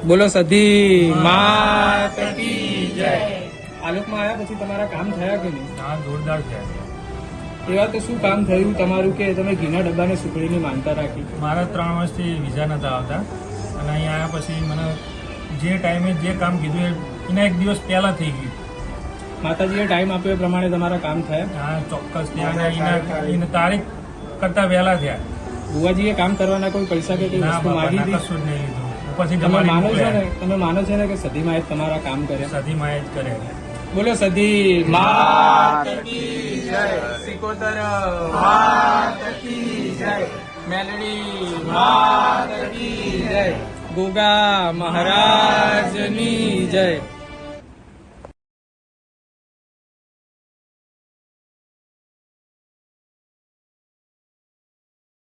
બોલો સધી માત કી જય। આલોકમાં આવ્યા પછી તમારા કામ થયા કે નહીં? હા, જોરદાર છે। એવા તો શું કામ થયું તમારું કે તમે ઘીના ડબ્બાને સુખડીની માનતા રાખી? મારા 3 વર્ષથી વિઝા નતા આવતા અને અહીંયા આવ્યા પછી મને જે ટાઈમે જે કામ કીધું એના 1 દિવસ પહેલા થઈ ગયું। માતાજીએ ટાઈમ આપ્યો એ પ્રમાણે તમારા કામ થયા? હા, ચોક્કસ ત્યાં એના તારીખ કરતા વહેલા થયા। બુવાજીએ કામ કરવાના કોઈ પૈસા કે કોઈ ના વસ્તુ બાપા, માગી ના હતી? કશું જ નહીં લીધું। પછી તમે માનો છો ને, તમારી તમે માનો છો ને કે સધી માએ તમારા કામ કર્યા? સધી માએ જ કરે। બોલો સધી માત કી જય। સિકોતર માત કી જય। મેલડી માત કી જય। ગોગા મહારાજની જય।